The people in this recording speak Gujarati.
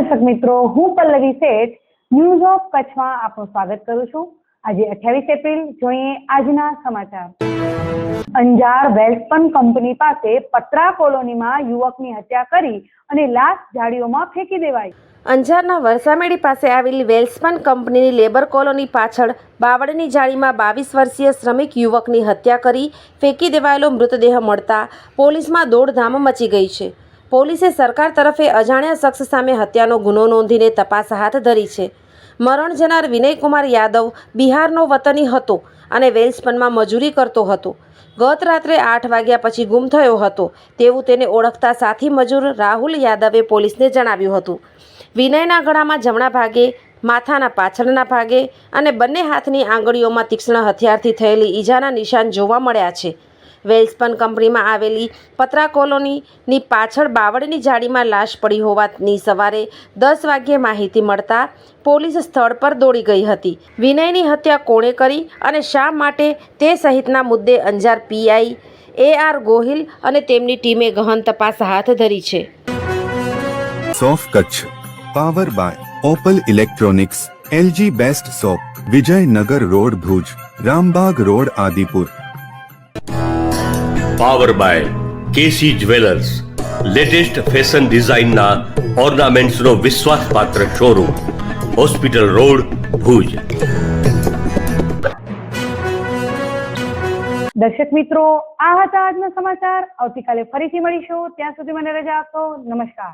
દર્શક મિત્રો, હું પલ્લવી શેઠ ન્યૂઝ ઓફ કચ્છમાં આપનું સ્વાગત કરું છું। આજે 28 એપ્રિલ જોઈએ આજના સમાચાર। અંજાર વેલ્સપન કંપની પાસે પતરા કોલોનીમાં યુવકની હત્યા કરી અને લાશ ઝાડીઓમાં ફેંકી દેવાઈ। અંજારના વરસામેડી પાસે આવેલી વેલ્સપન કંપનીની લેબર કોલોની પાછળ બાવળની જાળીમાં 22 વર્ષીય શ્રમિક યુવકની હત્યા કરી ફેંકી દેવાયેલો મૃતદેહ મળતા પોલીસમાં દોડધામ મચી ગઈ છે। પોલીસે સરકાર તરફે અજાણ્યા શખ્સ સામે હત્યાનો ગુનો નોંધીને તપાસ હાથ ધરી છે। મરણ જનાર વિનયકુમાર યાદવ બિહારનો વતની હતો અને વેલ્સપનમાં મજૂરી કરતો હતો। ગત રાત્રે 8 વાગ્યા પછી ગુમ થયો હતો તેવું તેને ઓળખતા સાથી મજૂર રાહુલ યાદવે પોલીસને જણાવ્યું હતું। વિનયના ગળામાં જમણા ભાગે, માથાના પાછળના ભાગે અને બંને હાથની આંગળીઓમાં તીક્ષ્ણ હથિયારથી થયેલી ઈજાના નિશાન જોવા મળ્યા છે। વેલ્સપન કંપનીમાં આવેલી પતરા કોલોનીની પાછળ બાવળની જાળીમાં લાશ પડી હોવાની સવારે 10 વાગ્યે માહિતી મળતા પોલીસ સ્થળ પર દોડી ગઈ હતી। વિનયની હત્યા કોણે કરી અને શા માટે તે સહિતના મુદ્દે અંજાર પીઆઈ AR ગોહિલ અને તેમની ટીમે ગહન તપાસ હાથ ધરી છે। સોફ Kutch power by Opal electronics, LG best shop, Vijaynagar road Bhuj, Rambag road Adipur. Power by KC jewellers, latest fashion ડિઝાઇનના ઓર્નામેન્ટ્સનો વિશ્વાસપાત્ર શોરૂમ, હોસ્પિટલ રોડ ભુજ। દર્શક મિત્રો, આ હતા આજના સમાચાર। આવતીકાલે ફરીથી મળીશું, ત્યાં સુધી મને રજા આપો। નમસ્કાર।